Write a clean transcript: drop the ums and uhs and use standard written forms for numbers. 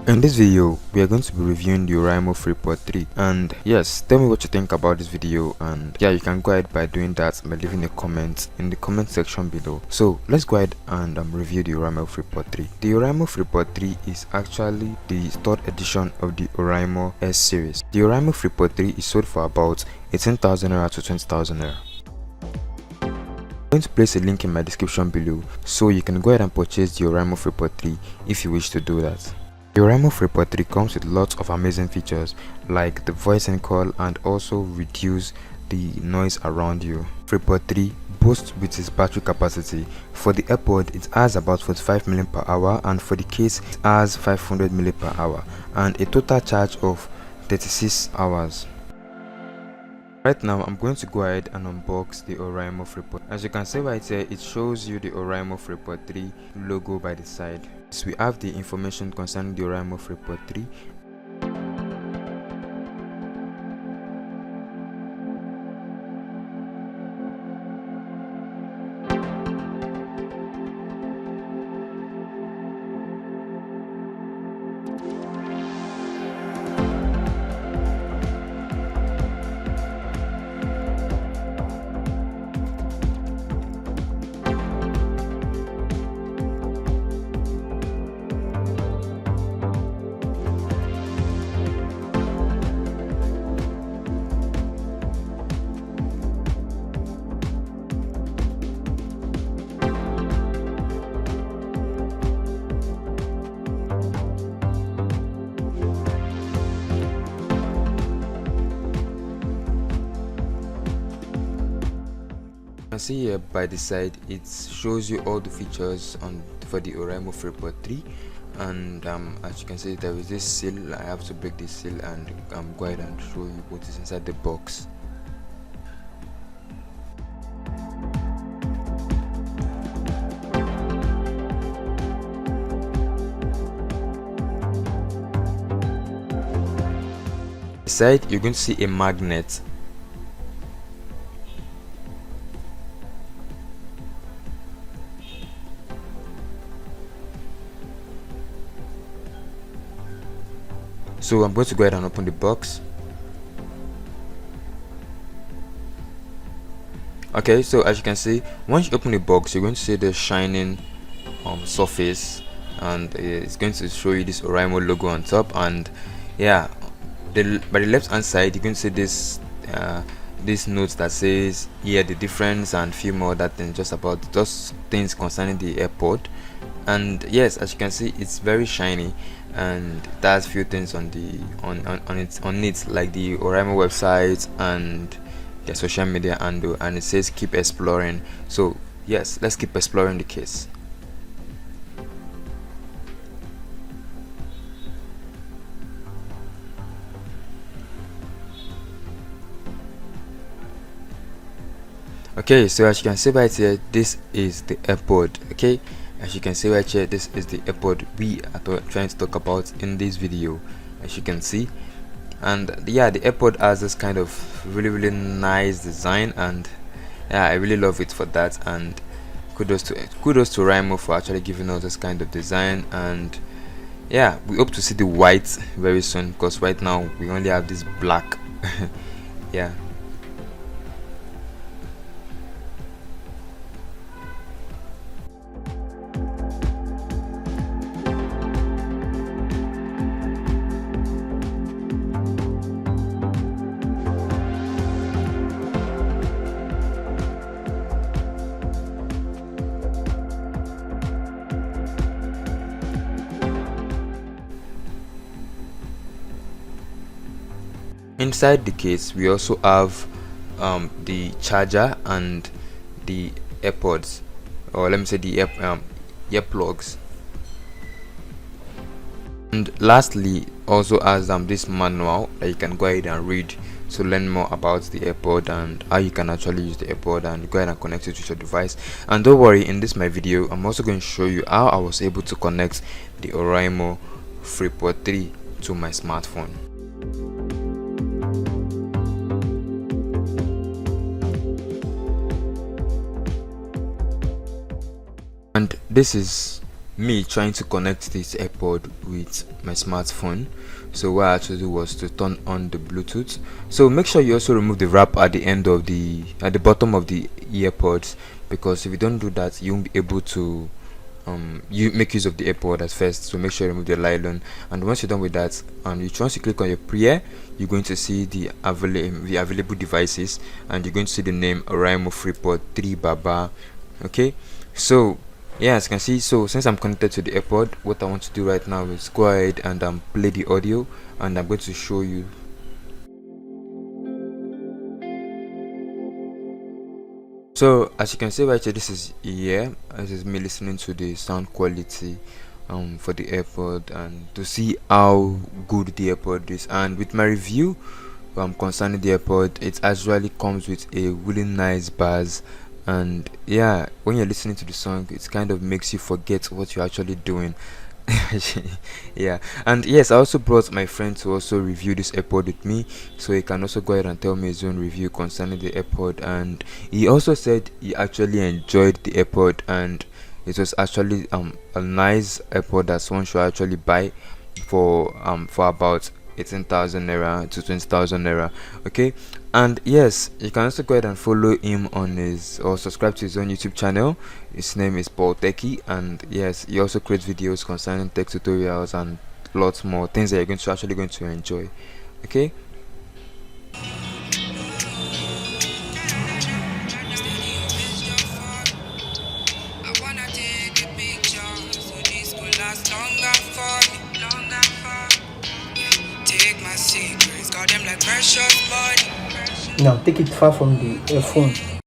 In this video, we are going to be reviewing the Oraimo Freepod 3, and yes, tell me what you think about this video, and yeah, you can go ahead by doing that by leaving a comment in the comment section below. So let's go ahead and review the Oraimo Freepod 3. The Oraimo Freepod 3 is actually the third edition of the Oraimo S series. The Oraimo Freepod 3 is sold for about 18,000 naira to 20,000 naira. I'm going to place a link in my description below so you can go ahead and purchase the Oraimo Freepod 3 if you wish to do that. The Oraimo Freepod 3 comes with lots of amazing features like the voice and call, and also reduce the noise around you. Freepod 3 boasts with its battery capacity. For the AirPod, it has about 45 mAh, and for the case it has 500 mAh, and a total charge of 36 hours. Right now, I'm going to go ahead and unbox the Oraimo Freepod. As you can see right here, it shows you the Oraimo Freepod 3 logo by the side. So we have the information concerning the Oraimo Freepod 3. See here by the side, it shows you all the features for the Oraimo Freepod 3, and as you can see, there is this seal. I have to break this seal and go ahead and show you what is inside the box. Inside, you're going to see a magnet. So I'm going to go ahead and open the box. Okay, so as you can see, once you open the box, you're going to see the shining surface, and it's going to show you this Oraimo logo on top. And yeah, by the left hand side, you're going to see this note that says here the difference and few more other things, just things concerning the AirPod. And yes, as you can see, it's very shiny, and it has few things on it like the Oraimo website and their social media handle, and it says keep exploring. So yes, let's keep exploring the case. Okay, so as you can see right here, this is the AirPod. Okay, as you can see right here, this is the AirPod we are trying to talk about in this video, as you can see. And yeah, the AirPod has this kind of really nice design, and yeah, I really love it for that. And kudos to Oraimo for actually giving us this kind of design. And yeah, we hope to see the white very soon, because right now we only have this black. Yeah. Inside the case, we also have the charger and the AirPods, or let me say the earplugs. And lastly, also has this manual that you can go ahead and read to learn more about the AirPod and how you can actually use the AirPod and go ahead and connect it to your device. And don't worry, in this my video, I'm also going to show you how I was able to connect the Oraimo Freepod 3 to my smartphone. And this is me trying to connect this AirPod with my smartphone. So what I actually did was to turn on the Bluetooth. So make sure you also remove the wrap at the end of at the bottom of the earpods, because if you don't do that, you won't be able to you make use of the AirPod at first. So make sure you remove the nylon, and once you're done with that, once you click on your prayer, you're going to see the available devices, and you're going to see the name Oraimo Freepod 3 Baba. Okay, so yeah, as you can see, so since I'm connected to the AirPod, what I want to do right now is go ahead and play the audio, and I'm going to show you. So as you can see right here, this is this is me listening to the sound quality for the AirPod, and to see how good the AirPod is. And with my review concerning the AirPod, it actually comes with a really nice bass, and yeah, when you're listening to the song, it kind of makes you forget what you're actually doing. Yeah, and yes, I also brought my friend to also review this AirPod with me, so he can also go ahead and tell me his own review concerning the AirPod. And he also said he actually enjoyed the AirPod, and it was actually a nice AirPod that someone should actually buy for about 18,000 naira to 20,000 naira. Okay, and yes, you can also go ahead and follow him on his, or subscribe to his own YouTube channel. His name is Paul Techie, and yes, he also creates videos concerning tech tutorials and lots more things that you're actually going to enjoy. Okay, Now take it far from the phone.